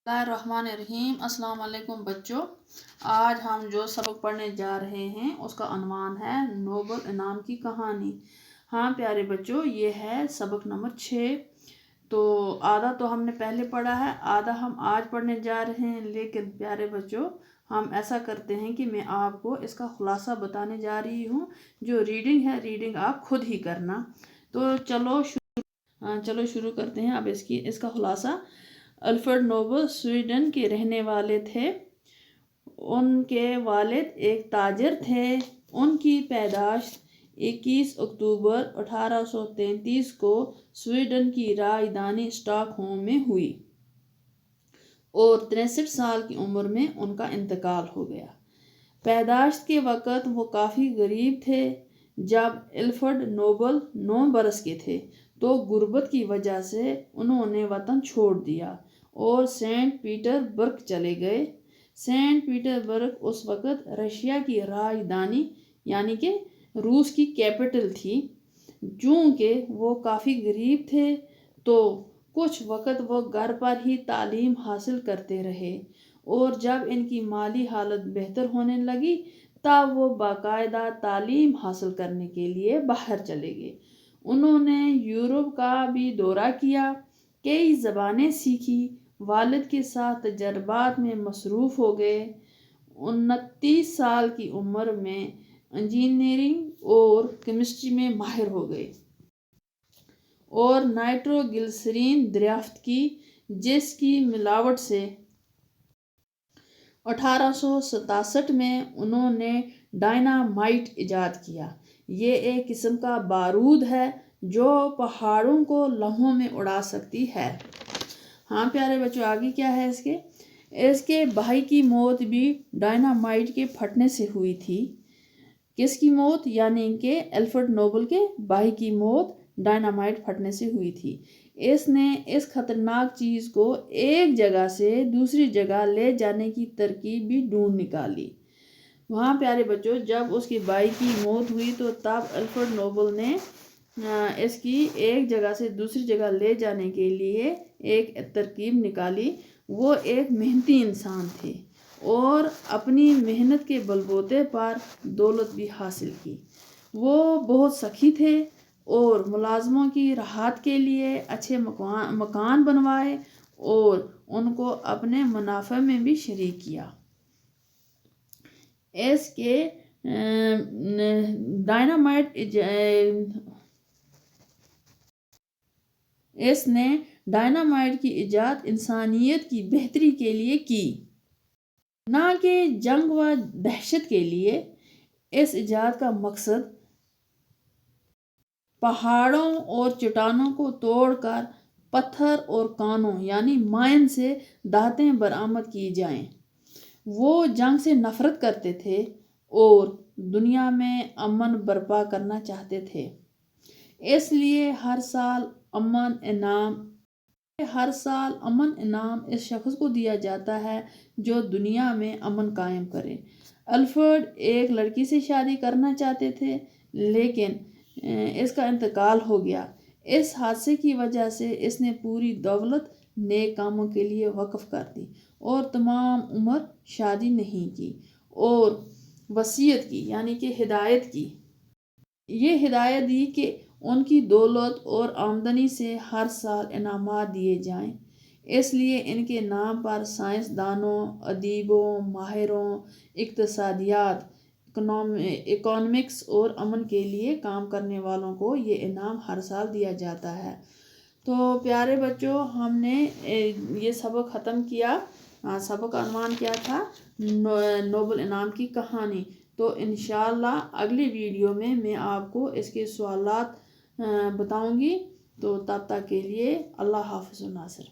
Bismillahirrahmanirrahim। अस्सलाम वालेकुम बच्चों। आज हम जो सबक पढ़ने जा रहे हैं उसका अनवान है नोबल इनाम की कहानी। हाँ प्यारे बच्चों, ये है सबक नंबर 6। तो आधा तो हमने पहले पढ़ा है, आधा हम आज पढ़ने जा रहे हैं। लेकिन प्यारे बच्चों, हम ऐसा करते हैं कि मैं आपको इसका खुलासा बताने जा रही हूँ। जो रीडिंग है, रीडिंग आप खुद ही करना। तो चलो शुरू करते हैं। अब इसका खुलासा। अल्फ्रेड नोबल स्वीडन के रहने वाले थे। उनके वालिद एक ताजिर थे। उनकी पैदाश 21 अक्टूबर 1833 को स्वीडन की राजधानी स्टॉकहोम में हुई और 63 साल की उम्र में उनका इंतकाल हो गया। पैदाश के वक़्त वो काफ़ी गरीब थे। जब अल्फ्रेड नोबल 9 बरस के थे तो गुर्बत की वजह से उन्होंने वतन छोड़ दिया और सेंट पीटर्सबर्ग चले गए। सेंट पीटर्सबर्ग उस वक़्त रशिया की राजधानी यानी कि रूस की कैपिटल थी। चूँकि वो काफ़ी गरीब थे तो कुछ वक़्त वो घर पर ही तालीम हासिल करते रहे और जब इनकी माली हालत बेहतर होने लगी तब वो बाकायदा तालीम हासिल करने के लिए बाहर चले गए। उन्होंने यूरोप का भी दौरा किया, कई ज़बानें सीखी, वालिद के साथ तजर्बात में मसरूफ़ हो गए। 29 साल की उम्र में इंजीनियरिंग और केमिस्ट्री में माहिर हो गए और नाइट्रोग्लिसरीन दरियाफ्त की, जिसकी मिलावट से 1867 में उन्होंने डायनामाइट इजाद किया। ये एक किस्म का बारूद है जो पहाड़ों को लम्हों में उड़ा सकती है। हाँ प्यारे बच्चों, आगे क्या है इसके भाई की मौत भी डायनामाइट के फटने से हुई थी। किसकी मौत? यानी कि अल्फ्रेड नोबल के भाई की मौत डायनामाइट फटने से हुई थी। इसने इस खतरनाक चीज़ को एक जगह से दूसरी जगह ले जाने की तरकीब भी ढूंढ निकाली। वहाँ प्यारे बच्चों, जब उसके भाई की मौत हुई तो तब अल्फ्रेड नोबल ने इसकी एक जगह से दूसरी जगह ले जाने के लिए एक तरकीब निकाली। वो एक मेहनती इंसान थे और अपनी मेहनत के बलबूते पर दौलत भी हासिल की। वो बहुत सखी थे और मुलाजमों की राहत के लिए अच्छे मकान बनवाए और उनको अपने मुनाफे में भी शरीक किया। इसने डायनामाइट की इजाद इंसानियत की बेहतरी के लिए की, ना कि जंग व दहशत के लिए। इस इजाद का मकसद पहाड़ों और चट्टानों को तोड़कर पत्थर और कानों यानी माइन से दातें बरामद की जाएं। वो जंग से नफरत करते थे और दुनिया में अमन बर्पा करना चाहते थे। इसलिए हर साल अमन इनाम इस शख्स को दिया जाता है जो दुनिया में अमन कायम करे। अल्फ्रेड एक लड़की से शादी करना चाहते थे लेकिन इसका इंतकाल हो गया। इस हादसे की वजह से इसने पूरी दौलत नेक कामों के लिए वक्फ कर दी और तमाम उम्र शादी नहीं की और वसीयत की यानी कि हिदायत की। ये हिदायत दी कि उनकी दौलत और आमदनी से हर साल इनामात दिए जाएं। इसलिए इनके नाम पर साइंसदानों, अदीबों, माहिरों, इक्तिसादियात, इकोनॉमिक्स और अमन के लिए काम करने वालों को ये इनाम हर साल दिया जाता है। तो प्यारे बच्चों, हमने ये सबक ख़त्म किया। सबक का अनुमान क्या था? नोबल इनाम की कहानी। तो इंशाअल्लाह अगली वीडियो में मैं आपको इसके सवालात बताऊंगी। तो तब तक के लिए अल्लाह हाफ़िज़ नासिर।